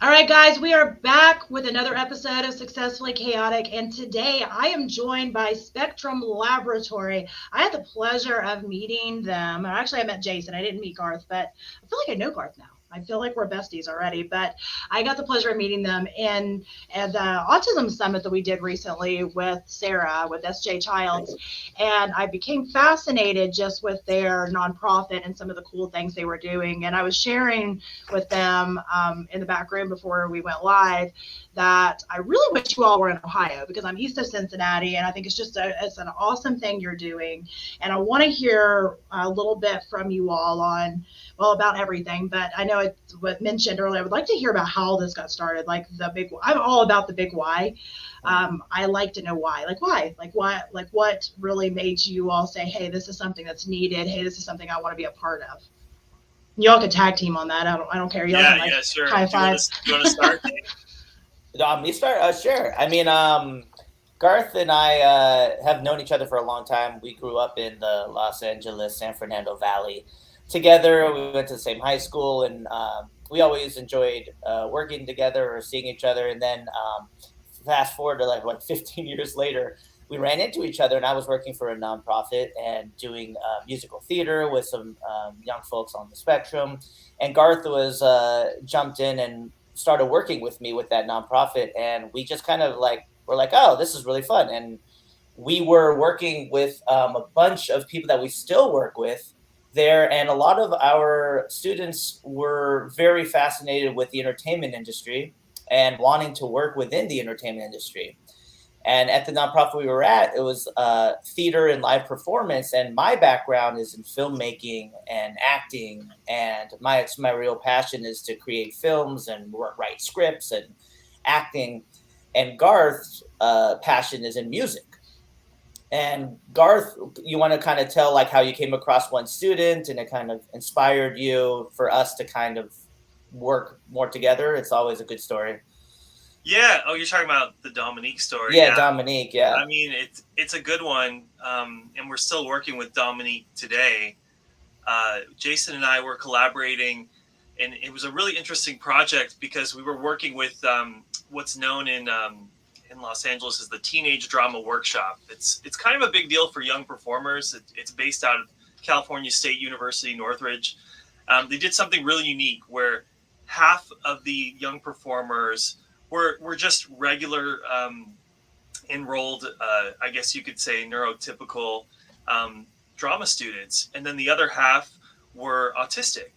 All right, guys, we are back with another episode of Successfully Chaotic, and today I am joined by Spectrum Laboratory. I had the pleasure of meeting them. Actually, I met Jason. I didn't meet Garth, but I feel like I know Garth now. I feel like we're besties already, but I got the pleasure of meeting them in at the autism summit that we did recently with Sarah with SJ Childs, and I became fascinated just with their nonprofit and some of the cool things they were doing. And I was sharing with them in the back room before we went live that I really wish you all were in Ohio because I'm east of Cincinnati, and I think it's an awesome thing you're doing. And I want to hear a little bit from you all on well about everything, but I know it was mentioned earlier. I would like to hear about how this got started, like the big. I'm all about the big why. I like to know why, like what really made you all say, hey, this is something that's needed. Hey, this is something I want to be a part of. Y'all can tag team on that. I don't care. Y'all can Yeah, like yeah, sure. high Do you want five. to start? Me start? Sure. Garth and I have known each other for a long time. We grew up in the Los Angeles, San Fernando Valley together. We went to the same high school, and we always enjoyed working together or seeing each other. And then fast forward to like what 15 years later, we ran into each other, and I was working for a nonprofit and doing musical theater with some young folks on the spectrum. And Garth was jumped in and started working with me with that nonprofit, and we just kind of like were like, oh, this is really fun. And we were working with a bunch of people that we still work with there, and a lot of our students were very fascinated with the entertainment industry and wanting to work within the entertainment industry. And at the nonprofit we were at, it was theater and live performance. And my background is in filmmaking and acting. And my real passion is to create films and write scripts and acting. And Garth's passion is in music. And Garth, you want to kind of tell like how you came across one student and it kind of inspired you for us to kind of work more together. It's always a good story. Yeah. Oh, you're talking about the Dominique story. Yeah, Yeah. Dominique. Yeah. I mean, it's a good one, and we're still working with Dominique today. Jason and I were collaborating, and it was a really interesting project because we were working with what's known in Los Angeles as the Teenage Drama Workshop. It's kind of a big deal for young performers. It's based out of California State University, Northridge. They did something really unique where half of the young performers were just regular enrolled, I guess you could say, neurotypical drama students, and then the other half were autistic,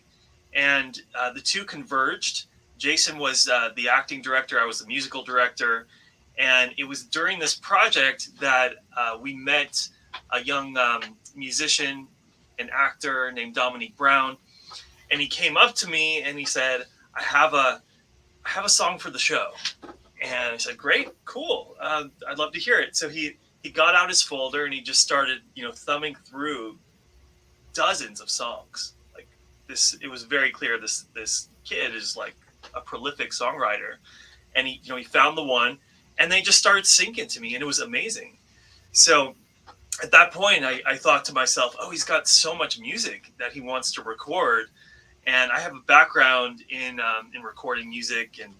and the two converged. Jason was the acting director, I was the musical director, and it was during this project that we met a young musician, an actor named Dominique Brown, and he came up to me and he said, I have a song for the show." And I said, "Great, cool. I'd love to hear it." So he got out his folder and he just started, thumbing through dozens of songs. Like this, it was very clear this kid is like a prolific songwriter, and he found the one, and they just started singing to me, and it was amazing. So at that point, I thought to myself, "Oh, he's got so much music that he wants to record." And I have a background in recording music, and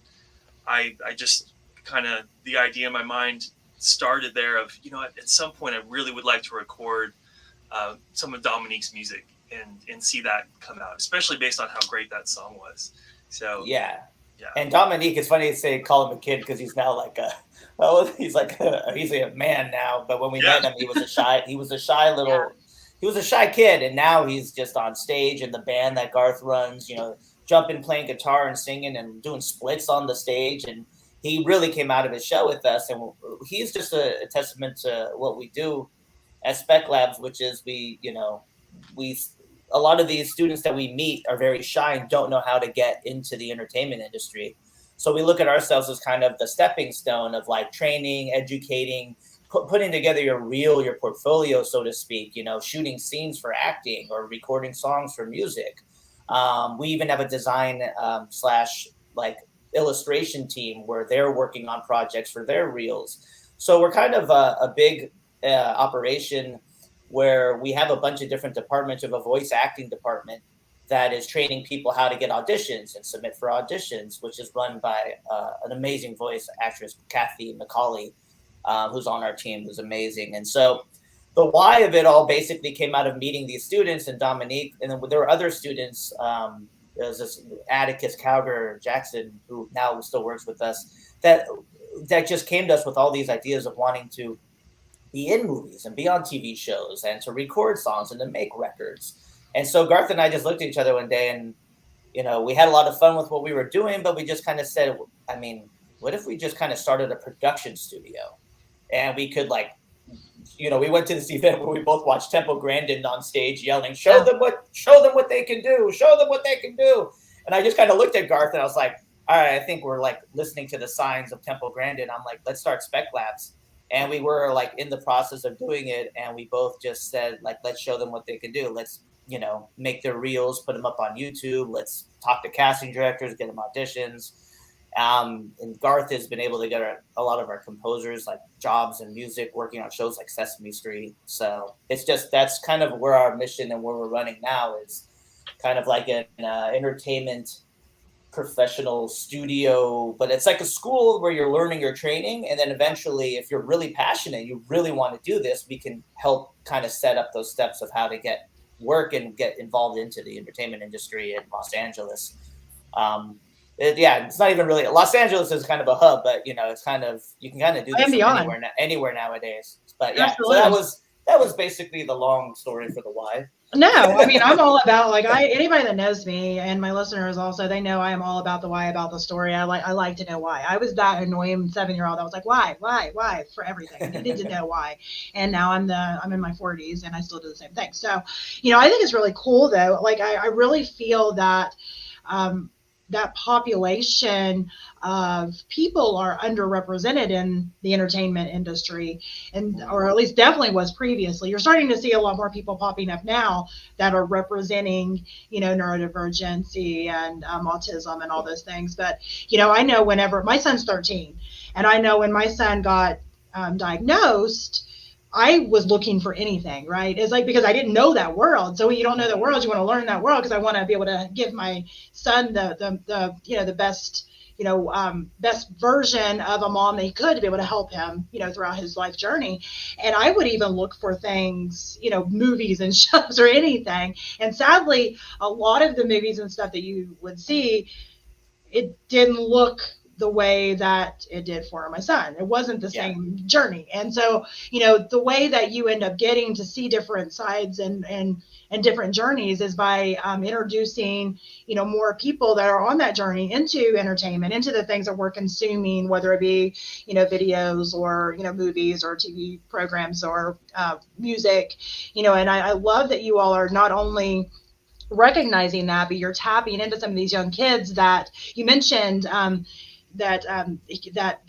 I just kind of, the idea in my mind started there of, at some point I really would like to record some of Dominique's music and see that come out, especially based on how great that song was. So Yeah. yeah, And Dominique, it's funny to say call him a kid because he's now like a well, he's like he's a man now. But when we yeah, met him, he was a shy Yeah. little he was a shy kid, and now he's just on stage in the band that Garth runs. Jumping, playing guitar and singing and doing splits on the stage, and he really came out of his shell with us. And he's just a testament to what we do at Spec Labs, which is we a lot of these students that we meet are very shy and don't know how to get into the entertainment industry. So we look at ourselves as kind of the stepping stone of like training, educating, putting together your portfolio, so to speak. Shooting scenes for acting or recording songs for music. We even have a design slash like illustration team where they're working on projects for their reels. So we're kind of a big operation where we have a bunch of different departments. We have a voice acting department that is training people how to get auditions and submit for auditions, which is run by an amazing voice actress, Kathy McCauley, who's on our team, who's amazing. And so the why of it all basically came out of meeting these students and Dominique, and then there were other students. There's this Atticus Cowger Jackson, who now still works with us, that just came to us with all these ideas of wanting to be in movies and be on TV shows and to record songs and to make records. And so Garth and I just looked at each other one day, and we had a lot of fun with what we were doing, but we just kind of said, I mean, what if we just kind of started a production studio, and we could we went to this event where we both watched Temple Grandin on stage yelling, show them what they can do, show them what they can do. And I just kind of looked at Garth and I was like, all right, I think we're listening to the signs of Temple Grandin. I'm like, let's start Spec Labs. And we were in the process of doing it. And we both just said, let's show them what they can do. Let's, make their reels, put them up on YouTube. Let's talk to casting directors, get them auditions. And Garth has been able to get a lot of our composers jobs in music, working on shows like Sesame Street. So that's kind of where our mission and where we're running now is kind of like an entertainment professional studio, but it's like a school where you're learning your training. And then eventually, if you're really passionate, you really want to do this, we can help kind of set up those steps of how to get work and get involved into the entertainment industry in Los Angeles. It's not even really, Los Angeles is kind of a hub, but it's kind of, you can kind of do this anywhere nowadays. But yeah, absolutely. So that was basically the long story for the why. No, I mean, I'm all about anybody that knows me and my listeners also, they know I am all about the why, about the story. I like to know why. I was that annoying 7-year-old that was like, why for everything. I needed to know why. And now I'm in my 40s and I still do the same thing. So, I think it's really cool though. I really feel that, that population of people are underrepresented in the entertainment industry, or at least definitely was previously. You're starting to see a lot more people popping up now that are representing, neurodivergency and autism and all those things. But, I know whenever my son's 13, and I know when my son got diagnosed, I was looking for anything, right? It's because I didn't know that world. So when you don't know the world, you want to learn that world, because I want to be able to give my son the best, best version of a mom that he could, to be able to help him, throughout his life journey. And I would even look for things, movies and shows or anything. And sadly, a lot of the movies and stuff that you would see, it didn't look the way that it did for my son. It wasn't the same journey. And so, the way that you end up getting to see different sides and different journeys is by introducing, more people that are on that journey into entertainment, into the things that we're consuming, whether it be, videos or, movies or TV programs or music, and I love that you all are not only recognizing that, but you're tapping into some of these young kids that you mentioned, that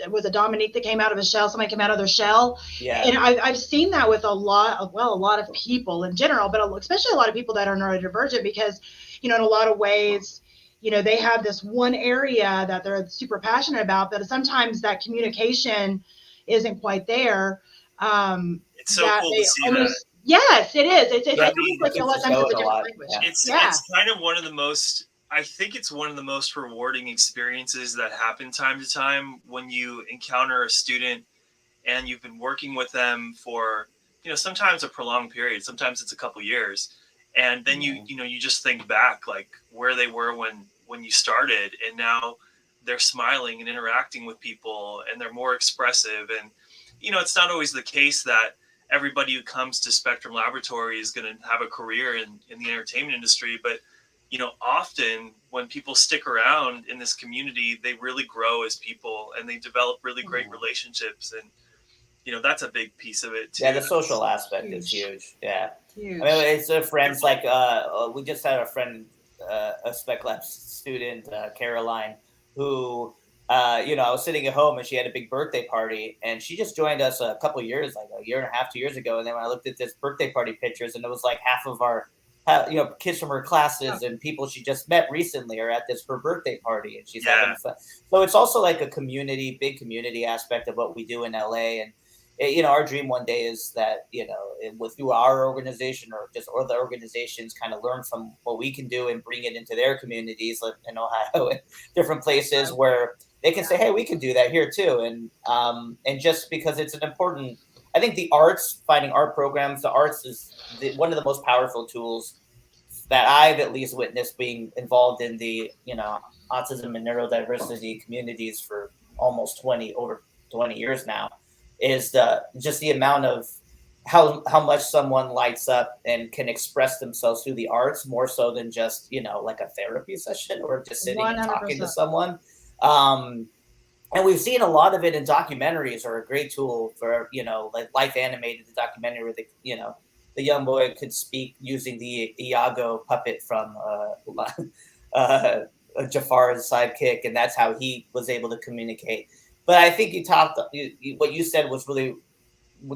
was a Dominique that came out of a shell. Somebody came out of their shell. Yeah. And I've seen that with a lot of people in general, but especially a lot of people that are neurodivergent, because, in a lot of ways, they have this one area that they're super passionate about, but sometimes that communication isn't quite there. It's so cool to see that. Yes, it is. It's like a lot of times it's a different language. Yeah. It's kind of one of the most, I think it's one of the most rewarding experiences that happen time to time when you encounter a student and you've been working with them for, sometimes a prolonged period, sometimes it's a couple years. And then you just think back where they were when you started, and now they're smiling and interacting with people and they're more expressive. And, it's not always the case that everybody who comes to Spectrum Laboratory is going to have a career in the entertainment industry, but often when people stick around in this community, they really grow as people and they develop really great relationships. And, that's a big piece of it too. Yeah, the social aspect is huge. Yeah. Huge. I mean, it's friends we just had a friend, a Spec Lab student, Caroline, who, I was sitting at home and she had a big birthday party, and she just joined us a couple years, a year and a half, 2 years ago. And then when I looked at this birthday party pictures, and it was half of our kids from her classes and people she just met recently are at her birthday party, and she's having fun. So it's also a big community aspect of what we do in LA. And, our dream one day is that, through our organization or just other organizations kind of learn from what we can do and bring it into their communities, like in Ohio and different places where they can say, hey, we can do that here too. And just because it's an important, I think the arts, finding art programs, the arts is one of the most powerful tools that I've at least witnessed being involved in the, autism and neurodiversity communities for almost over 20 years now, is just the amount of how much someone lights up and can express themselves through the arts more so than just, like a therapy session or just sitting and talking to 100%. someone. And we've seen a lot of it in documentaries are a great tool for, like Life Animated, the documentary where the young boy could speak using the Iago puppet from Jafar's sidekick, and that's how he was able to communicate. But I think what you said was really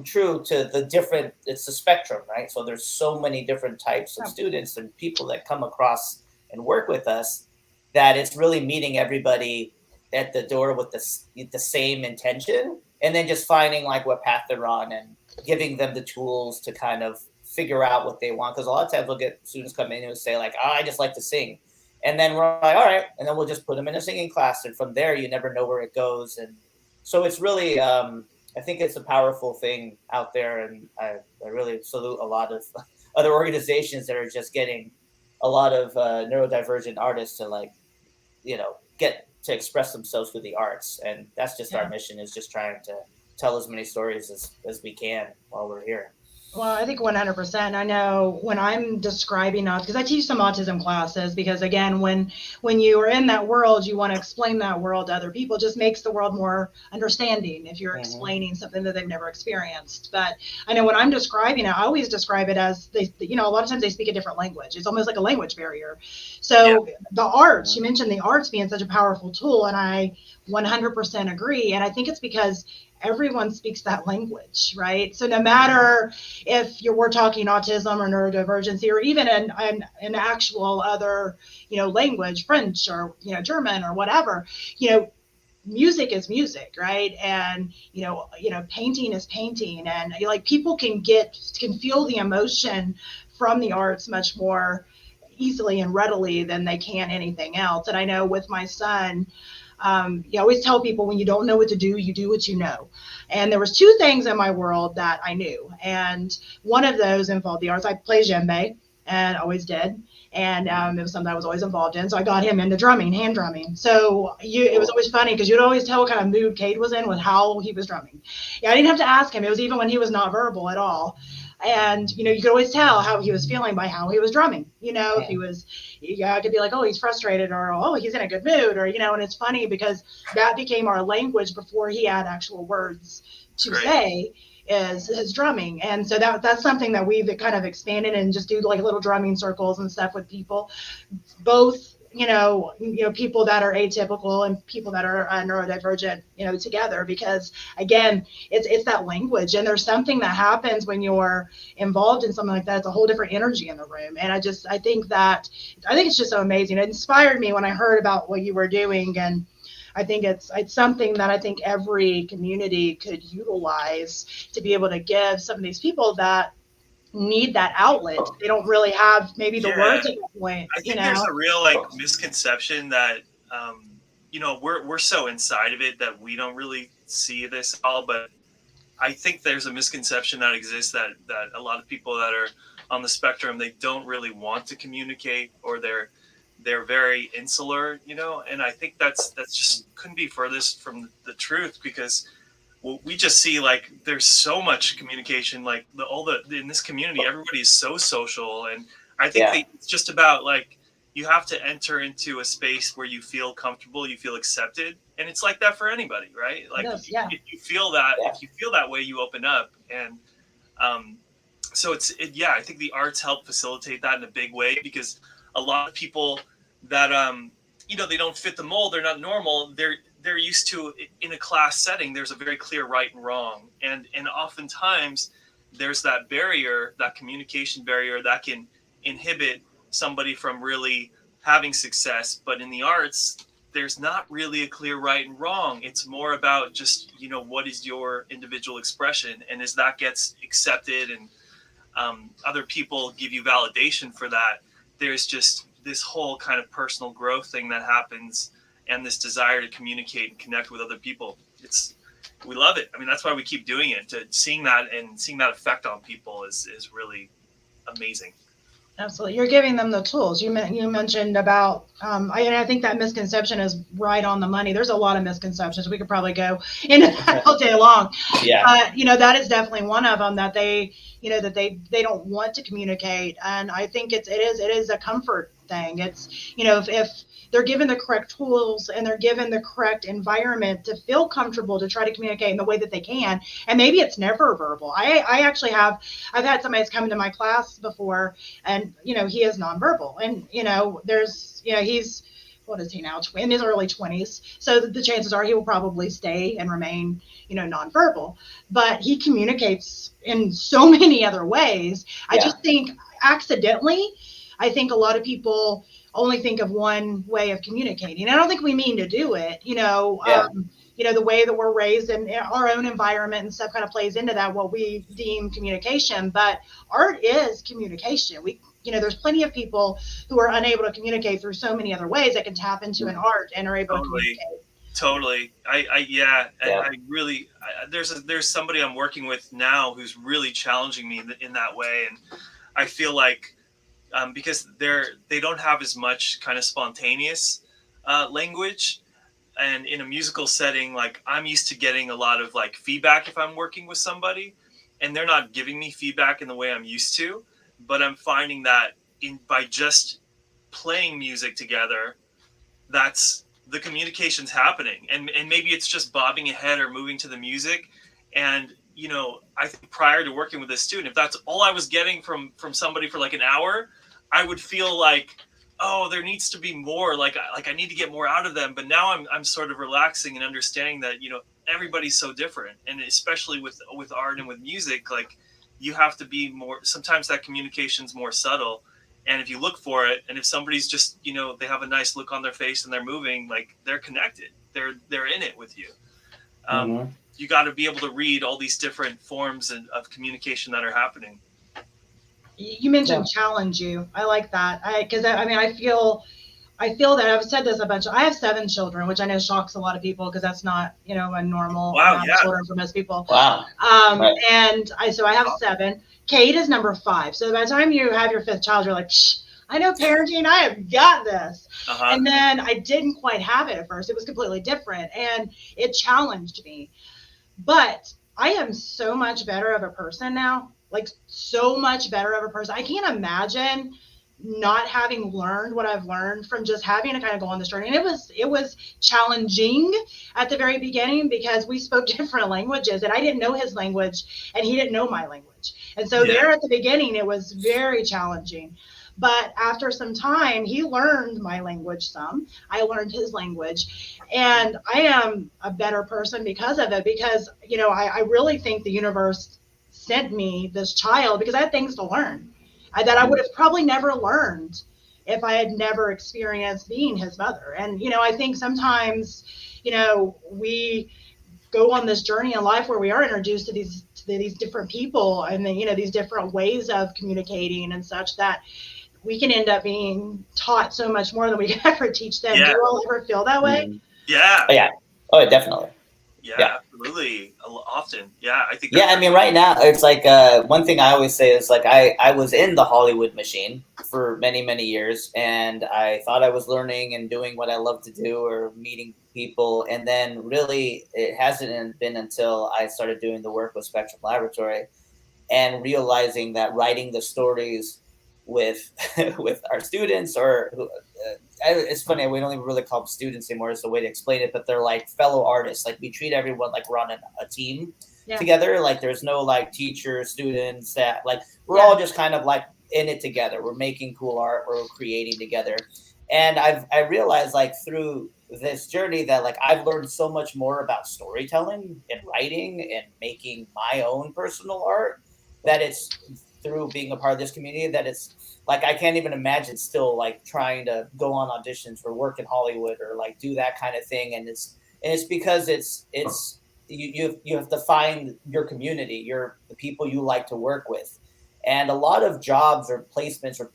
true to the different, it's a spectrum, right? So there's so many different types of students and people that come across and work with us that it's really meeting everybody at the door with the same intention, and then just finding like what path they're on and giving them the tools to kind of figure out what they want. Because a lot of times we'll get students come in and say like, oh, I just like to sing. And then we're like, all right. And then we'll just put them in a singing class. And from there, you never know where it goes. And so it's really, I think it's a powerful thing out there. And I really salute a lot of other organizations that are just getting a lot of neurodivergent artists to get to express themselves through the arts. And that's just our mission, is just trying to tell as many stories as we can while we're here. Well, I think 100%. I know when I'm describing because I teach some autism classes, because again, when you are in that world, you want to explain that world to other people. It just makes the world more understanding if you're explaining something that they've never experienced. But I know when I'm describing it, I always describe it as a lot of times they speak a different language. It's almost like a language barrier. So the arts, you mentioned the arts being such a powerful tool, and I 100% agree. And I think it's because everyone speaks that language, right? So no matter if we're talking autism or neurodivergency or even an actual other, language, French or, German or whatever, music is music, right? And, painting is painting. And like people can feel the emotion from the arts much more easily and readily than they can anything else. And I know with my son, you always tell people when you don't know what to do, you do what you know. And there was two things in my world that I knew. And one of those involved the arts. I play djembe and always did. And it was something I was always involved in. So I got him into drumming, hand drumming. So it was always funny because you'd always tell what kind of mood Cade was in with how he was drumming. Yeah, I didn't have to ask him. It was even when he was not verbal at all. And, you could always tell how he was feeling by how he was drumming. If he was, I could be like, oh, he's frustrated, or, oh, he's in a good mood, or, and it's funny because that became our language before he had actual words to say is his drumming. And so that's something that we've kind of expanded and just do like little drumming circles and stuff with people, both people that are atypical and people that are neurodivergent, together, because again, it's that language, and there's something that happens when you're involved in something like that. It's a whole different energy in the room. And I think it's just so amazing. It inspired me when I heard about what you were doing. And I think it's something that I think every community could utilize to be able to give some of these people that need that outlet. They don't really have maybe the words at that point. I think there's a real misconception that we're so inside of it that we don't really see this at all. But I think there's a misconception that exists that a lot of people that are on the spectrum, they don't really want to communicate, or they're very insular, and I think that's just couldn't be furthest from the truth, because we just see like there's so much communication, like in this community, everybody is so social. And I think it's just about like, you have to enter into a space where you feel comfortable, you feel accepted. And it's like that for anybody, right? Like if you feel that way, you open up. And so I think the arts help facilitate that in a big way, because a lot of people that, they don't fit the mold, they're not normal, they're used to, in a class setting, there's a very clear right and wrong. And oftentimes there's that barrier, that communication barrier that can inhibit somebody from really having success. But in the arts, there's not really a clear right and wrong. It's more about just, what is your individual expression, and as that gets accepted and other people give you validation for that, there's just this whole kind of personal growth thing that happens, and this desire to communicate and connect with other people. We love it. I mean, that's why we keep doing it. Seeing that effect on people is really amazing. Absolutely. You're giving them the tools. You mentioned about, I think that misconception is right on the money. There's a lot of misconceptions. We could probably go into that all day long. Yeah. That is definitely one of them, that they don't want to communicate. And I think it is a comfort thing. It's, if they're given the correct tools and they're given the correct environment to feel comfortable to try to communicate in the way that they can. And maybe it's never verbal. I've had somebody come into my class before, and, he is nonverbal, and, he's, what is he now? In his early 20s. So the chances are he will probably stay and remain, nonverbal, but he communicates in so many other ways. I just think accidentally, I think a lot of people only think of one way of communicating. I don't think we mean to do it, the way that we're raised and our own environment and stuff kind of plays into that, what we deem communication. But art is communication. There's plenty of people who are unable to communicate through so many other ways that can tap into an art and are able to communicate. Totally. I really, there's somebody I'm working with now who's really challenging me in that way. And I feel like, because they don't have as much kind of spontaneous language, and in a musical setting, like, I'm used to getting a lot of like feedback if I'm working with somebody, and they're not giving me feedback in the way I'm used to. But I'm finding that by just playing music together, that's the communication's happening, and maybe it's just bobbing a head or moving to the music. And I think prior to working with this student, if that's all I was getting from somebody for like an hour, I would feel like, oh, there needs to be more. Like I need to get more out of them. But now I'm sort of relaxing and understanding that everybody's so different, and especially with art and with music, like, you have to be more. Sometimes that communication's more subtle, and if you look for it, and if somebody's just they have a nice look on their face and they're moving, like, they're connected. They're in it with you. You got to be able to read all these different forms of communication that are happening. You mentioned challenge you. I like that. I feel that I've said this a bunch. I have 7 children, which I know shocks a lot of people because that's not, a normal amount of children for most people. Wow. Right. And I have 7. Kate is number 5. So by the time you have your 5th child, you're like, shh, I know parenting. I have got this. And then I didn't quite have it at first. It was completely different, and it challenged me. But I am so much better of a person now. Like, so much better of a person. I can't imagine not having learned what I've learned from just having to kind of go on this journey. And it was challenging at the very beginning because we spoke different languages, and I didn't know his language and he didn't know my language. And so there at the beginning, it was very challenging. But after some time, he learned my language some. I learned his language. And I am a better person because of it, because, I really think the universe sent me this child because I had things to learn that I would have probably never learned if I had never experienced being his mother. And, I think sometimes, we go on this journey in life where we are introduced to these different people and then, these different ways of communicating and such, that we can end up being taught so much more than we can ever teach them. Yeah. Do you all ever feel that way? Yeah. Oh, yeah. Oh, definitely. Yeah, absolutely. Often. Yeah, I think. Yeah, I mean, right now, it's like one thing I always say is, like, I was in the Hollywood machine for many, many years, and I thought I was learning and doing what I love to do or meeting people. And then really, it hasn't been until I started doing the work with Spectrum Laboratory and realizing that writing the stories with our students, or it's funny, we don't even really call them students anymore. It's a way to explain it, but they're like fellow artists. Like, we treat everyone like we're on a team together. Like, there's no like teacher, students, that like we're all just kind of like in it together. We're making cool art. We're creating together. And I realized, like, through this journey that, like, I've learned so much more about storytelling and writing and making my own personal art, that it's through being a part of this community that it's like I can't even imagine still like trying to go on auditions or work in Hollywood or like do that kind of thing. And it's because it's you have to find your community, the people you like to work with, and a lot of jobs or placements or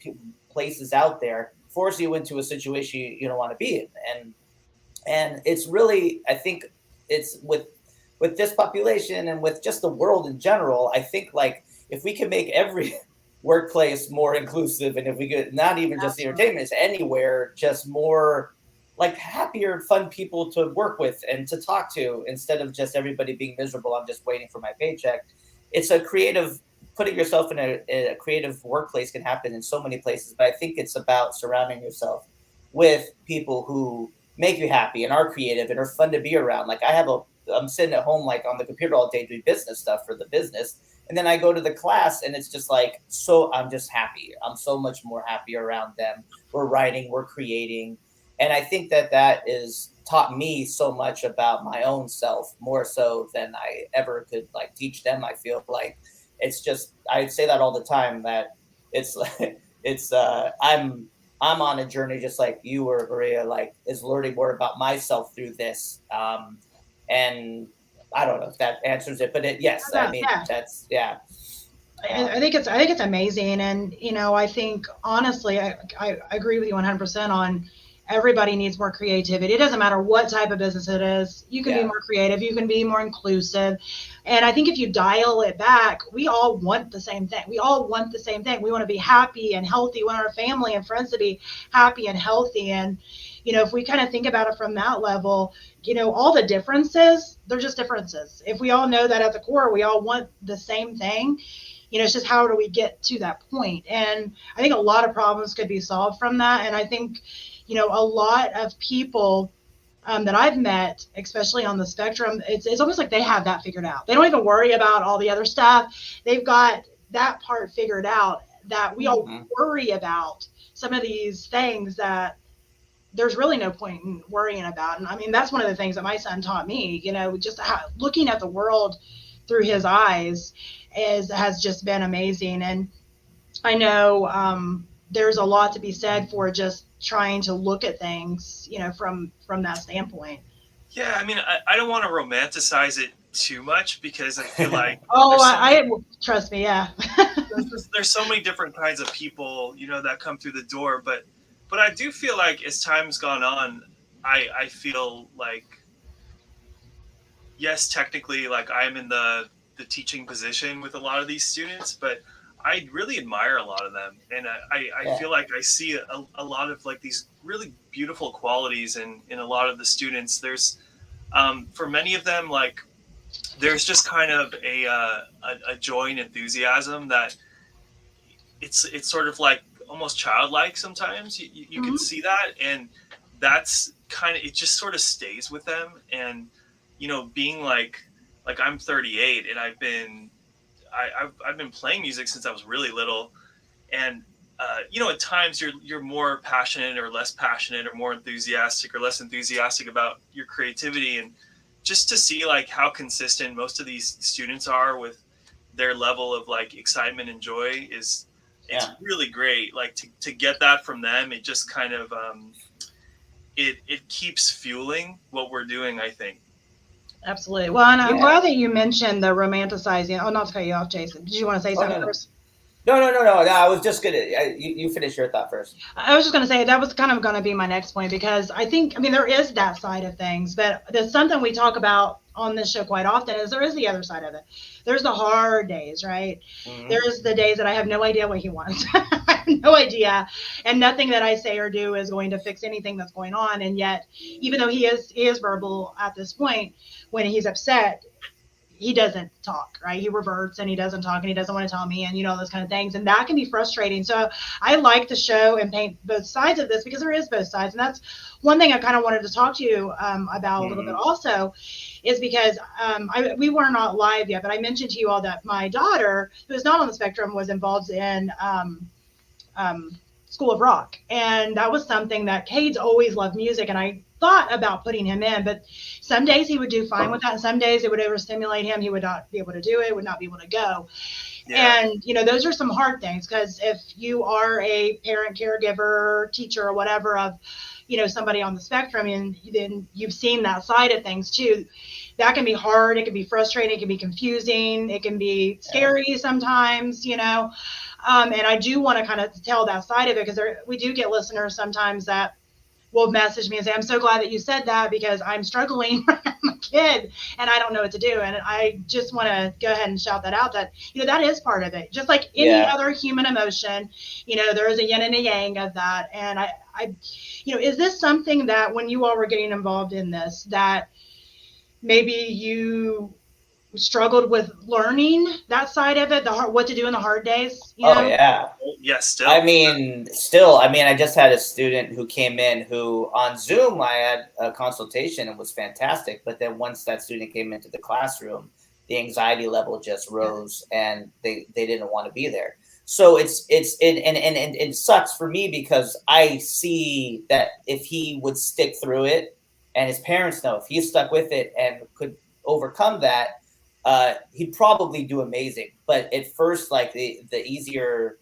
places out there force you into a situation you don't want to be in, and it's really, I think it's with this population and with just the world in general. I think like if we can make every workplace more inclusive, and if we could not even just the entertainment, it's anywhere, just more like happier, fun people to work with and to talk to, instead of just everybody being miserable, I'm just waiting for my paycheck. It's a creative, putting yourself in a creative workplace can happen in so many places, but I think it's about surrounding yourself with people who make you happy and are creative and are fun to be around. Like I'm sitting at home like on the computer all day doing business stuff for the business, and then I go to the class and it's just like, so I'm just happy. I'm so much more happy around them. We're writing, we're creating, and I think that is taught me so much about my own self, more so than I ever could like teach them. I feel like it's just, I say that all the time, that it's like I'm on a journey just like you were, Maria, like is learning more about myself through this. And I don't know if that answers it, but yes, I mean, that's, yeah. I think it's amazing. And, I think honestly, I agree with you 100% on everybody needs more creativity. It doesn't matter what type of business it is. You can be more creative. You can be more inclusive. And I think if you dial it back, we all want the same thing. We all want the same thing. We want to be happy and healthy. We want our family and friends to be happy and healthy. And, if we kind of think about it from that level, all the differences, they're just differences. If we all know that at the core, we all want the same thing, it's just how do we get to that point? And I think a lot of problems could be solved from that. And I think, a lot of people that I've met, especially on the spectrum, it's almost like they have that figured out. They don't even worry about all the other stuff. They've got that part figured out, that we all worry about some of these things that there's really no point in worrying about. And I mean, that's one of the things that my son taught me, just looking at the world through his eyes has just been amazing. And I know there's a lot to be said for just trying to look at things, from that standpoint. Yeah, I mean, I don't want to romanticize it too much, because I feel like trust me, yeah. there's so many different kinds of people, that come through the door, but I do feel like as time's gone on, I feel like, yes, technically, like I'm in the teaching position with a lot of these students, but I really admire a lot of them, and I feel like I see a lot of like these really beautiful qualities in a lot of the students. There's for many of them, like there's just kind of a joy and enthusiasm that it's sort of like almost childlike sometimes. You can see that, and that's kind of, it just sort of stays with them. And being like I'm 38, and I've been playing music since I was really little, and at times you're more passionate or less passionate, or more enthusiastic or less enthusiastic about your creativity. And just to see like how consistent most of these students are with their level of like excitement and joy it's really great. Like to get that from them, it just kind of it keeps fueling what we're doing, I think. Absolutely. Well, and I'm glad that you mentioned the romanticizing. Oh, not to cut you off, Jason. Did you want to say something first? No. I was just gonna. You finish your thought first. I was just gonna say that was kind of gonna be my next point, because I think, there is that side of things, but there's something we talk about on this show quite often, is there is the other side of it. There's the hard days, right? Mm-hmm. There's the days that I have no idea what he wants. I have no idea, and nothing that I say or do is going to fix anything that's going on. And yet, even though he is verbal at this point, when he's upset, he doesn't talk, right? He reverts and he doesn't talk and he doesn't want to tell me, and those kind of things. And that can be frustrating. So I like to show and paint both sides of this, because there is both sides. And that's one thing I kind of wanted to talk to you about a little bit also, is because we were not live yet, but I mentioned to you all that my daughter, who is not on the spectrum, was involved in School of Rock. And that was something that Cade's always loved music. And I thought about putting him in, but some days he would do fine with that, and some days it would overstimulate him. He would not be able to do it, would not be able to go. Yeah. And, those are some hard things, because if you are a parent, caregiver, teacher, or whatever of, somebody on the spectrum, and then you've seen that side of things too, that can be hard. It can be frustrating. It can be confusing. It can be scary sometimes, and I do want to kind of tell that side of it, because we do get listeners sometimes that will message me and say, I'm so glad that you said that, because I'm struggling with my kid and I don't know what to do. And I just want to go ahead and shout that out, that, that is part of it. Just like any other human emotion, there is a yin and a yang of that. And I, is this something that when you all were getting involved in this, that maybe you struggled with learning that side of it, what to do in the hard days? Oh yeah. Yeah, still. I mean, I just had a student who came in who on Zoom I had a consultation and was fantastic. But then once that student came into the classroom, the anxiety level just rose and they didn't want to be there. So it sucks for me, because I see that if he would stick through it, and his parents know if he stuck with it and could overcome that, he'd probably do amazing. But at first, like the easier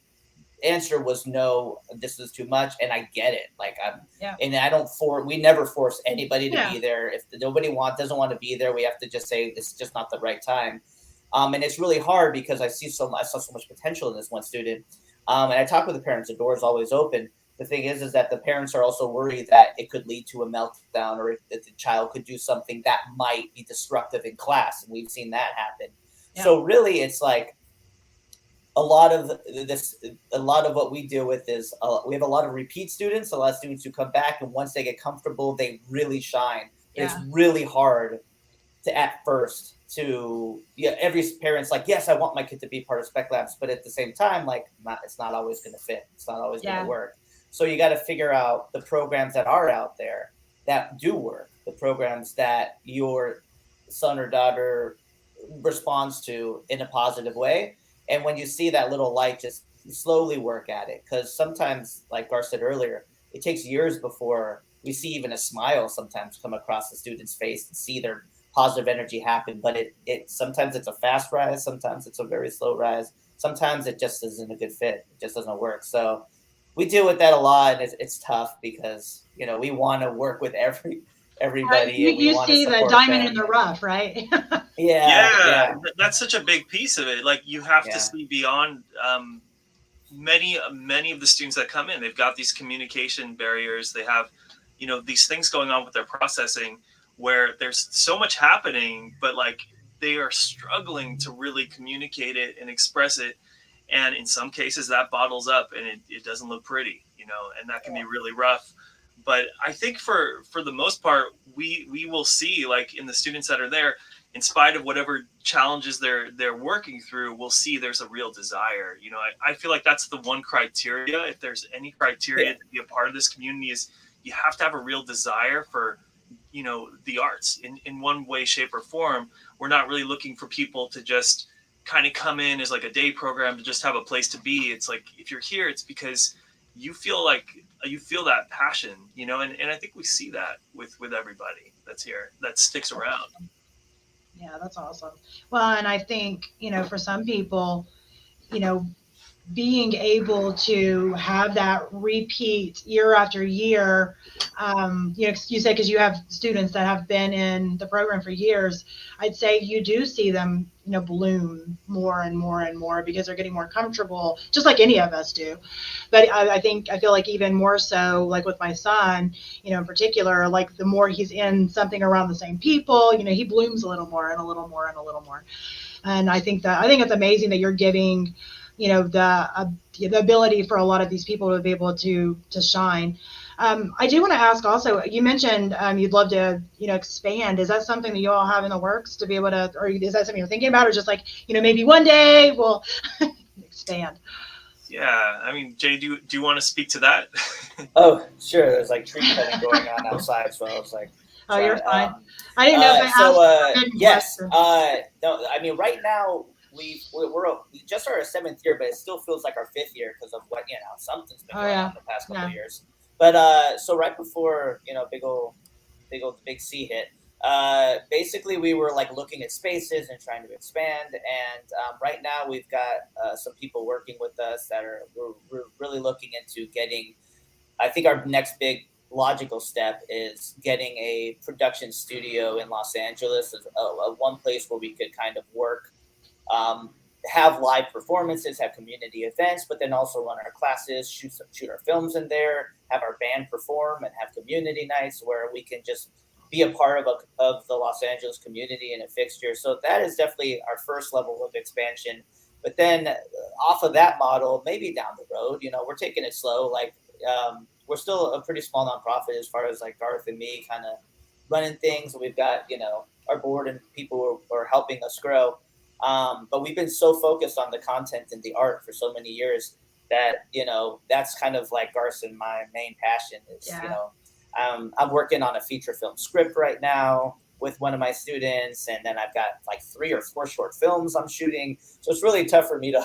answer was no, this is too much, and I get it. Like and we never force anybody to be there. If nobody doesn't want to be there, we have to just say this is just not the right time. And it's really hard, because I saw so much potential in this one student. And I talk with the parents, the door is always open. The thing is that the parents are also worried that it could lead to a meltdown, or that the child could do something that might be destructive in class. And we've seen that happen. Yeah. So really, it's like a lot of what we deal with is we have a lot of repeat students, a lot of students who come back, and once they get comfortable, they really shine. Yeah. It's really hard at first every parent's like, yes, I want my kid to be part of Spec Labs, but at the same time, like, it's not always going to fit. It's not always going to work. So you got to figure out the programs that are out there that do work, the programs that your son or daughter responds to in a positive way. And when you see that little light, just slowly work at it. Because sometimes, like Gar said earlier, it takes years before we see even a smile sometimes come across the student's face and see their positive energy happen. But it sometimes it's a fast rise, sometimes it's a very slow rise, sometimes it just isn't a good fit. It just doesn't work. So we deal with that a lot, and it's tough, because we want to work with everybody. You see the diamond in the rough, right? Yeah, that's such a big piece of it. Like, you have to see beyond many of the students that come in. They've got these communication barriers. They have these things going on with their processing, where there's so much happening, but like they are struggling to really communicate it and express it. And in some cases that bottles up, and it doesn't look pretty, and that can be really rough. But I think for the most part, we will see, like, in the students that are there, in spite of whatever challenges they're working through, we'll see there's a real desire. I feel like that's the one criteria. If there's any criteria to be a part of this community, is you have to have a real desire for the arts in one way, shape, or form. We're not really looking for people to just kind of come in as like a day program to just have a place to be. It's like, if you're here, it's because you feel that passion, and I think we see that with everybody that's here, that sticks around. Yeah, that's awesome. Well, and I think, for some people, being able to have that repeat year after year, you said, because you have students that have been in the program for years, I'd say you do see them, bloom more and more and more, because they're getting more comfortable, just like any of us do. But I feel like even more so, like with my son, in particular, like the more he's in something around the same people, he blooms a little more and a little more and a little more. And I think it's amazing that you're giving the ability for a lot of these people to be able to shine. I do want to ask also, you mentioned you'd love to, expand. Is that something that you all have in the works to be able to, or is that something you're thinking about, or just like, maybe one day we'll expand? Yeah, I mean, Jay, do you want to speak to that? Oh, sure. There's like tree cutting going on outside, so I was like, oh, you're fine. I didn't know if I asked. Yes. No, I mean, right now, we just our 7th year, but it still feels like our 5th year because of what something's been going on the past couple of years. But so right before big old big C hit. Basically, we were like looking at spaces and trying to expand. And right now, we've got some people working with us that we're really looking into getting. I think our next big logical step is getting a production studio in Los Angeles, a one place where we could kind of work, um, have live performances, have community events, but then also run our classes, shoot our films in there, have our band perform, and have community nights where we can just be a part of the Los Angeles community and a fixture. So that is definitely our first level of expansion. But then off of that model, maybe down the road, we're taking it slow. Like we're still a pretty small nonprofit as far as like Garth and me kind of running things. We've got our board and people who are helping us grow. But we've been so focused on the content and the art for so many years that that's kind of like Garth and my main passion is. I'm working on a feature film script right now with one of my students, and then I've got like 3 or 4 short films I'm shooting. So it's really tough for me to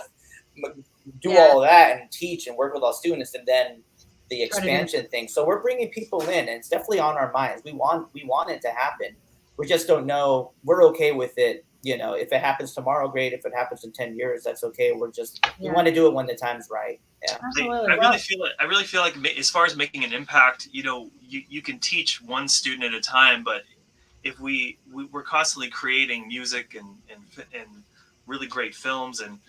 do all of that and teach and work with all students, and then the expansion thing. So we're bringing people in, and it's definitely on our minds. We want it to happen. We just don't know. We're okay with it. If it happens tomorrow, great. If it happens in 10 years, that's okay. We want to do it when the time's right. Yeah. Absolutely. I really feel like as far as making an impact, you can teach one student at a time, but if we're constantly creating music and really great films, and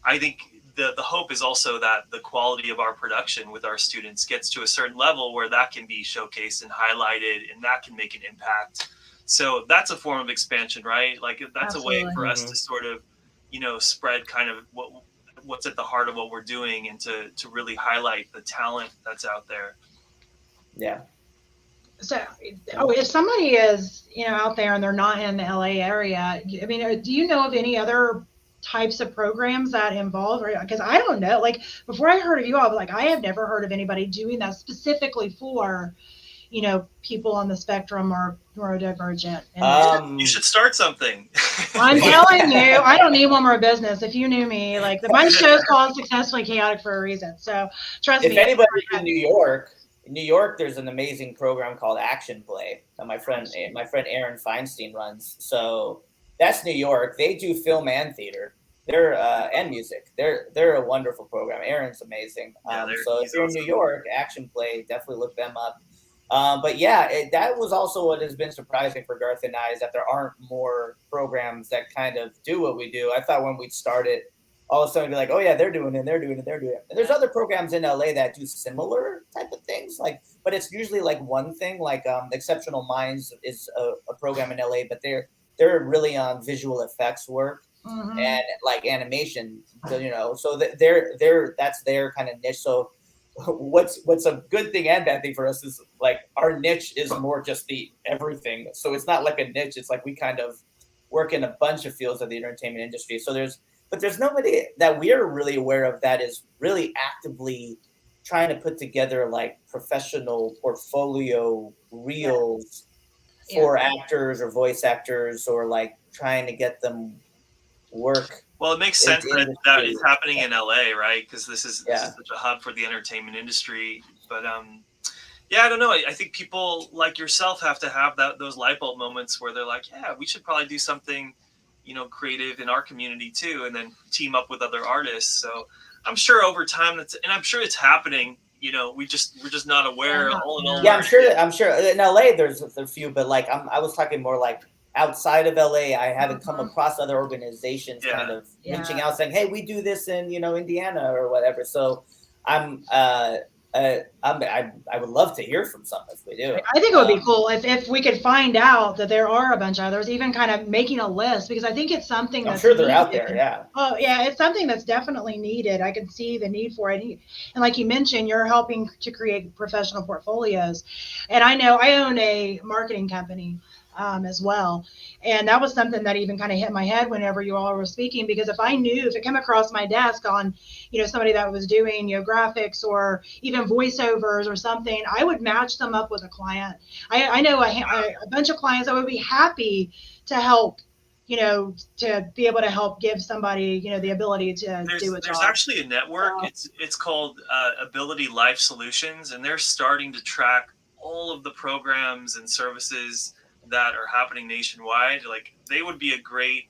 I think the hope is also that the quality of our production with our students gets to a certain level where that can be showcased and highlighted, and that can make an impact. So that's a form of expansion, right? Like that's Absolutely. A way for us to sort of, spread kind of what's at the heart of what we're doing, and to really highlight the talent that's out there. Yeah. So, if somebody is, out there and they're not in the LA area, I mean, do you know of any other types of programs that involve, because I don't know, like before I heard of you all, like I have never heard of anybody doing that specifically for, people on the spectrum or neurodivergent. You should start something. I'm telling you, I don't need one more business. If you knew me, like my show's called Successfully Chaotic for a reason. So trust me. If anybody's in New York, there's an amazing program called Action Play that my friend Aaron Feinstein runs. So that's New York. They do film and theater. They're and music. They're a wonderful program. Aaron's amazing. So if you're in New York, Action Play, definitely look them up. But yeah, that was also what has been surprising for Garth and I, is that there aren't more programs that kind of do what we do. I thought when we started, all of a sudden, be like, oh yeah, they're doing it, they're doing it, they're doing it. And there's other programs in LA that do similar type of things, but it's usually like one thing. Like Exceptional Minds is a program in LA, but they're really on visual effects work and like animation. So they're that's their kind of niche. So what's a good thing and bad thing for us is like our niche is more just the everything. So it's not like a niche. It's like we kind of work in a bunch of fields of the entertainment industry. So there's nobody that we're really aware of that is really actively trying to put together like professional portfolio reels for actors or voice actors, or like trying to get them work. Well, it makes sense that it's happening in LA, right? Because this is such a hub for the entertainment industry. But I don't know. I think people like yourself have to have those light bulb moments where they're like, yeah, we should probably do something, creative in our community too, and then team up with other artists. So I'm sure over time and I'm sure it's happening. We're just not aware. All in all, yeah, I'm sure in LA there's a few, but like I was talking more like outside of LA. I haven't come across other organizations kind of reaching out saying, hey, we do this in Indiana or whatever. So I would love to hear from some if we do. I think it would be cool if we could find out that there are a bunch of others, even kind of making a list, because I think it's something that's I'm sure they're out there. Yeah. Oh yeah, it's something that's definitely needed. I can see the need for it. And like you mentioned, you're helping to create professional portfolios. And I know I own a marketing company as well. And that was something that even kind of hit my head whenever you all were speaking, because if it came across my desk on, somebody that was doing, graphics or even voiceovers or something, I would match them up with a client. I know a bunch of clients that would be happy to help, to be able to help give somebody, the ability to do a job. There's actually a network. It's called Ability Life Solutions, and they're starting to track all of the programs and services that are happening nationwide. Like, they would be a great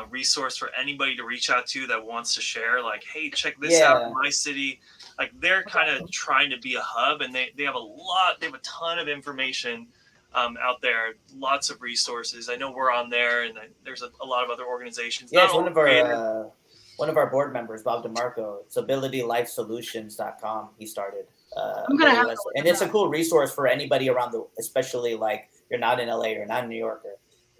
resource for anybody to reach out to that wants to share, like, hey, check this out in my city. Like, they're kind of trying to be a hub, and they have a ton of information out there, lots of resources. I know we're on there, and there's a lot of other organizations. Yeah, it's one of our board members, Bob DeMarco. It's abilitylifesolutions.com. He started. I'm gonna have and it's a cool resource for anybody around especially like you're not in LA or not in New York,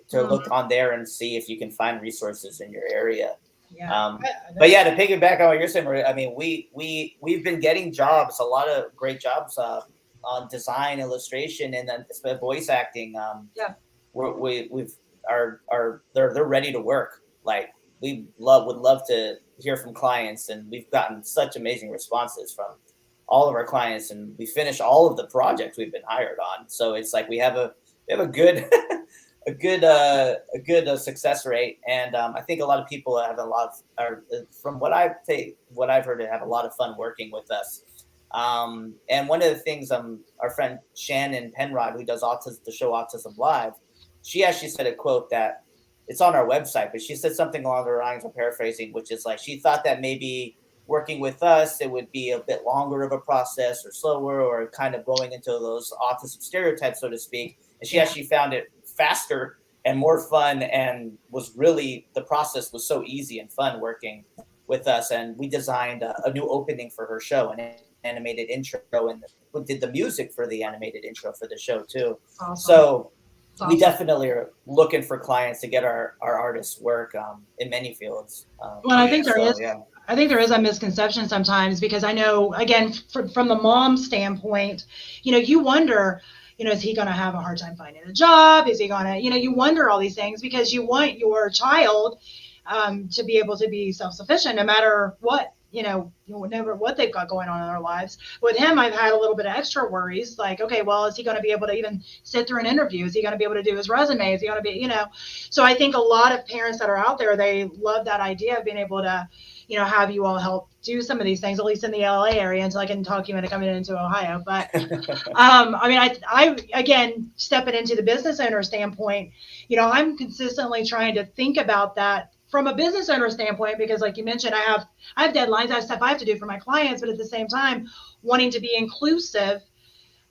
to look on there and see if you can find resources in your area. Yeah. But yeah, to piggyback on what you're saying, I mean, we've been getting jobs, a lot of great jobs on design, illustration, and then voice acting. They're ready to work. Like, would love to hear from clients, and we've gotten such amazing responses from all of our clients, and we finish all of the projects we've been hired on. So it's like we have a good a good success rate, and I think a lot of people have from what I've heard, have a lot of fun working with us. And one of the things, our friend Shannon Penrod, who does the show Autism Live, she actually said a quote that it's on our website, but she said something along the lines of paraphrasing, which is like, she thought that maybe working with us, it would be a bit longer of a process or slower, or kind of going into those autism stereotypes, so to speak. And she actually found it faster and more fun, and the process was so easy and fun working with us. And we designed a new opening for her show, an animated intro, and we did the music for the animated intro for the show too. Awesome. So we definitely are looking for clients to get our artists work in many fields. I think there is a misconception sometimes, because I know, again, from the mom standpoint, you wonder, is he going to have a hard time finding a job? Is he going to, you wonder all these things, because you want your child to be able to be self-sufficient no matter what, never what they've got going on in their lives. With him, I've had a little bit of extra worries, like, okay, well, is he going to be able to even sit through an interview? Is he going to be able to do his resume? Is he going to be, so I think a lot of parents that are out there, they love that idea of being able to, have you all help do some of these things, at least in the LA area, until I can talk you into coming into Ohio. But I again, stepping into the business owner standpoint, I'm consistently trying to think about that from a business owner standpoint, because like you mentioned, I have deadlines, I have stuff I have to do for my clients, but at the same time, wanting to be inclusive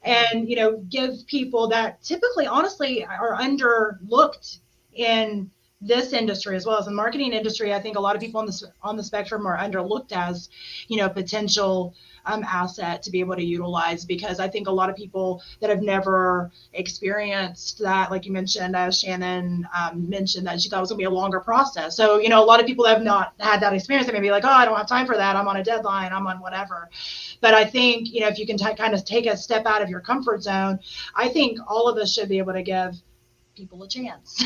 and, give people that typically, honestly, are underlooked in this industry as well as the marketing industry. I think a lot of people on the spectrum are underlooked as, potential asset to be able to utilize, because I think a lot of people that have never experienced that, like you mentioned, as Shannon mentioned, that she thought it was going to be a longer process. So, a lot of people that have not had that experience, they may be like, oh, I don't have time for that. I'm on a deadline. I'm on whatever. But I think, if you can kind of take a step out of your comfort zone, I think all of us should be able to give people a chance.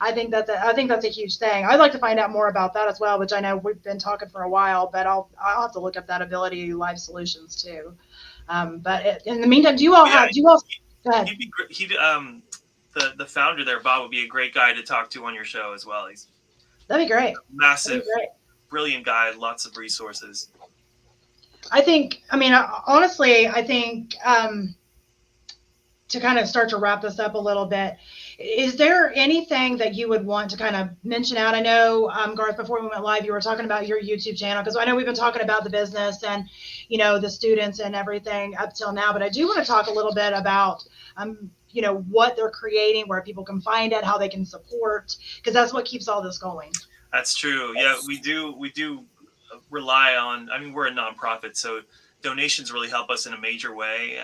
I think that's a huge thing. I'd like to find out more about that as well, which I know we've been talking for a while, but I'll have to look up that Ability Life Solutions too. But in the meantime, go ahead. The founder there, Bob, would be a great guy to talk to on your show as well. That'd be great. Massive, brilliant guy, lots of resources. Honestly, I think to kind of start to wrap this up a little bit, is there anything that you would want to kind of mention out? I know, Garth, before we went live, you were talking about your YouTube channel, because I know we've been talking about the business and, the students and everything up till now, but I do want to talk a little bit about, what they're creating, where people can find it, how they can support, because that's what keeps all this going. That's true. Yeah, we do rely on, we're a nonprofit, so donations really help us in a major way.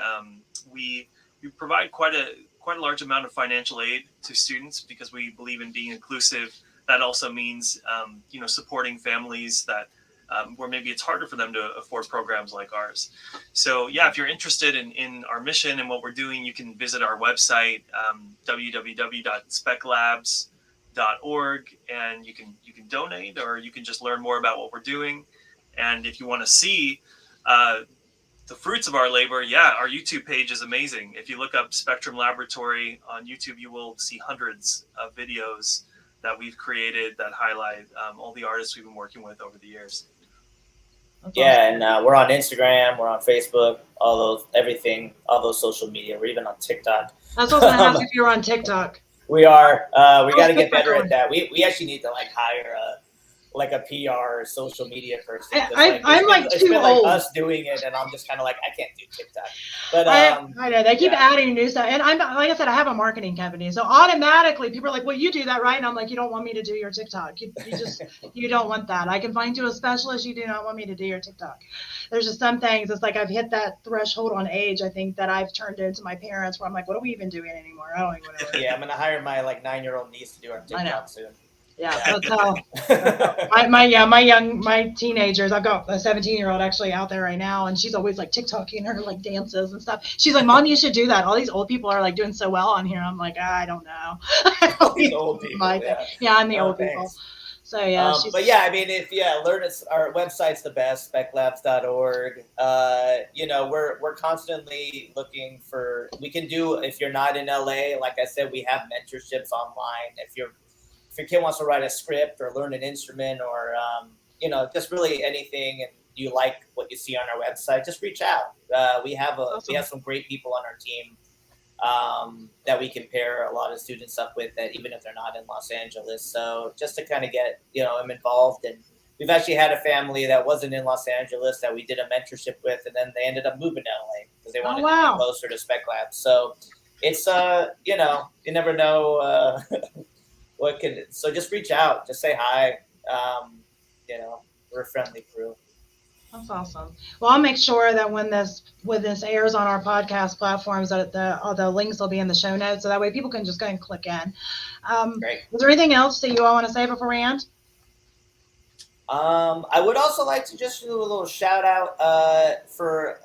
We provide quite a large amount of financial aid to students, because we believe in being inclusive. That also means, supporting families that where maybe it's harder for them to afford programs like ours. So yeah, if you're interested in our mission and what we're doing, you can visit our website, www.speclabs.org, and you can donate, or you can just learn more about what we're doing. And if you want to see the fruits of our labor, our YouTube page is amazing. If you look up Spectrum Laboratory on YouTube, you will see hundreds of videos that we've created that highlight all the artists we've been working with over the years. That's Yeah, awesome. and we're on Instagram, we're on Facebook, all those, everything, all those social media. We're even on TikTok. I was going to ask if you were on TikTok. We are. We got How's to get TikTok better going? at that. We actually need to like hire a PR social media person because I, like I'm like it's too been like old. us doing it, and I'm just kind of like I can't do TikTok. But I know they keep yeah, adding new stuff, and I'm like I said, I have a marketing company, so automatically people are like, "Well, you do that, right?" And I'm like, "You don't want me to do your TikTok. You just you don't want that. I can find you a specialist. You do not want me to do your TikTok." There's just some things. It's like I've hit that threshold on age. I think that I've turned into my parents, where I'm like, "What are we even doing anymore? I don't even know." yeah, I'm gonna hire my like 9-year-old niece to do our I know. TikTok soon. Yeah, Yeah. that's how. My teenagers. I've got a 17-year-old actually out there right now, and she's always like TikToking her like dances and stuff. She's like, "Mom, you should do that. All these old people are like doing so well on here." I'm like, I don't know. All these old people. Yeah. Yeah, I'm the Oh, old people. thanks. So yeah, she's. But yeah, I mean, if learn it's our website's the best, speclabs.org. You know, we're constantly looking for. We can do if you're not in LA. Like I said, we have mentorships online. If your kid wants to write a script or learn an instrument or you know, just really anything, and you like what you see on our website, just reach out. We have some great people on our team that we can pair a lot of students up with, that even if they're not in Los Angeles. So just to kind of get them involved, and we've actually had a family that wasn't in Los Angeles that we did a mentorship with, and then they ended up moving to LA because they wanted to be closer to Spec Labs. So it's you never know what can. So just reach out, just say hi. We're a friendly crew. That's awesome. Well, I'll make sure that when this airs on our podcast platforms, that all the links will be in the show notes, so that way people can just go and click in. Great. Was there anything else that you all want to say before we end? I would also like to just do a little shout out for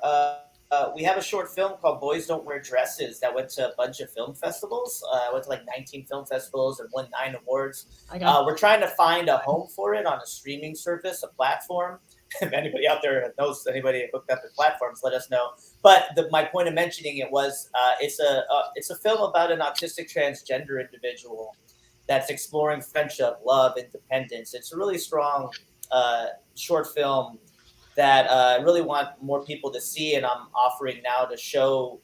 we have a short film called Boys Don't Wear Dresses that went to a bunch of film festivals. Went to like 19 film festivals and won 9 awards. We're trying to find a home for it on a streaming service, a platform. If anybody out there knows anybody hooked up with platforms, let us know. But my point of mentioning it was it's a film about an autistic transgender individual that's exploring friendship, love, independence. It's a really strong short film that I really want more people to see, and I'm offering now to show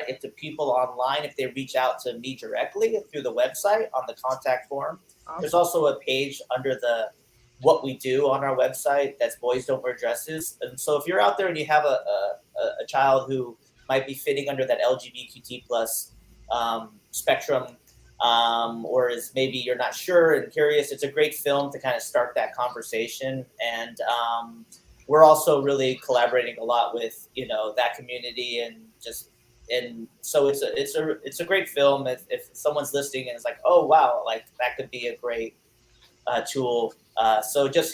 it to people online if they reach out to me directly through the website on the contact form. Awesome. There's also a page under the what we do on our website that's Boys Don't Wear Dresses. And so if you're out there and you have a child who might be fitting under that LGBTQ plus spectrum, or is maybe you're not sure and curious, it's a great film to kind of start that conversation. And we're also really collaborating a lot with that community, and so it's a great film. If someone's listening and it's like, oh wow, like that could be a great tool. So just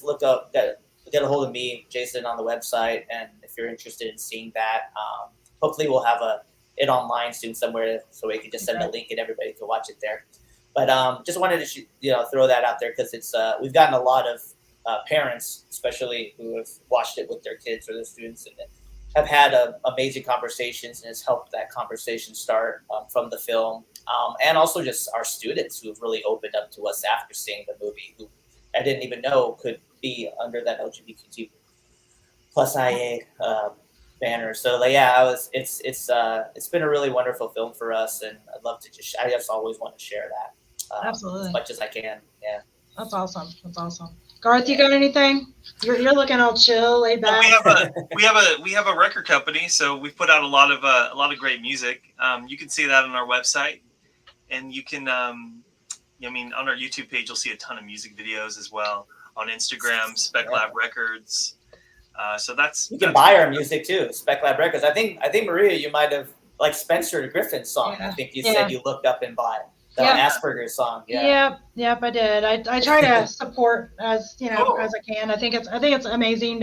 look up, get a hold of me, Jason, on the website, and if you're interested in seeing that, hopefully we'll have it online soon somewhere, so we can just send a link and everybody can watch it there. But just wanted to throw that out there because it's we've gotten a lot of parents, especially who have watched it with their kids or their students, and have had amazing conversations, and it's helped that conversation start from the film. And also just our students who have really opened up to us after seeing the movie, who I didn't even know could be under that LGBTQ plus IA banner. So like, yeah, it's been a really wonderful film for us, and I just always want to share that Absolutely, as much as I can. Yeah, that's awesome. That's awesome. Garth, you got anything? You're looking all chill, laid back. We have a record company, so we've put out a lot of great music. You can see that on our website, and you can on our YouTube page you'll see a ton of music videos as well. On Instagram, Spec Lab Records. So you can buy our music too, Spec Lab Records. I think Maria, you might have like Spencer Griffin's song. Yeah. I think you said you looked up and bought the Asperger's song. Yeah. Yep, I did. I try to support as as I can. I think it's amazing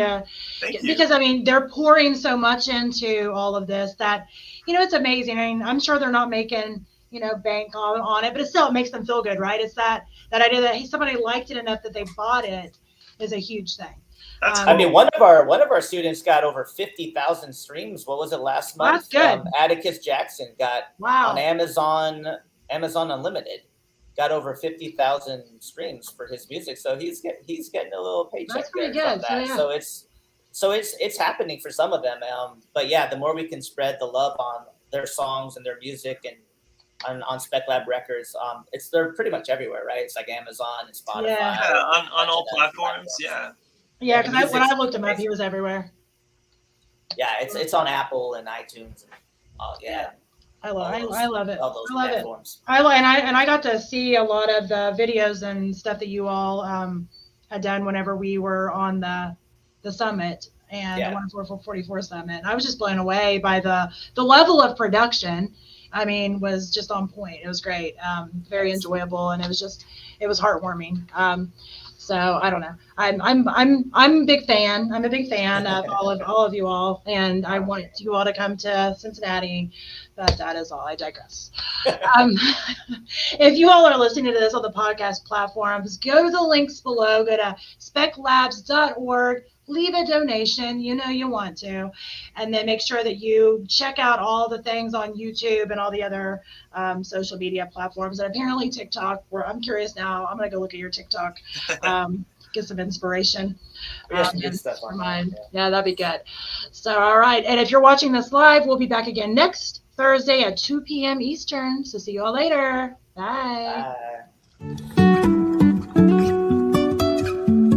because they're pouring so much into all of this that it's amazing. I mean, I'm sure they're not making bank on it, but it makes them feel good, right? It's that idea that somebody liked it enough that they bought it is a huge thing. That's cool. I mean, one of our students got over 50,000 streams. What was it last month? That's good. Atticus Jackson got on Amazon Unlimited, got over 50,000 streams for his music. So he's getting a little paycheck. That's pretty there good. from that. So it's So it's happening for some of them. But yeah, the more we can spread the love on their songs and their music and on Spec Lab Records, they're pretty much everywhere, right? It's like Amazon and Spotify. Yeah. Yeah, And a on bunch of all the platforms. Yeah. Yeah, the because when music's I looked him up, crazy. he was everywhere. Yeah, it's on Apple and iTunes. And, yeah, I love it. those, I love it. all those I love it. platforms. And I got to see a lot of the videos and stuff that you all had done whenever we were on the summit and Yeah. the 1444 summit. I was just blown away by the level of production. I mean, was just on point. It was great, very enjoyable, and it was heartwarming. So I don't know. I'm a big fan. I'm a big fan of all of you all, and I want you all to come to Cincinnati. But that is all. I digress. If you all are listening to this on the podcast platforms, go to the links below. Go to speclabs.org. Leave a donation. You know you want to, and then make sure that you check out all the things on YouTube and all the other social media platforms, and apparently TikTok. Where I'm curious now. I'm gonna go look at your TikTok. Get some inspiration. We have some good stuff on mine. that, Yeah, that'd be good. So, all right. And if you're watching this live, we'll be back again next Thursday at 2 p.m. Eastern. So see you all later. Bye. Bye.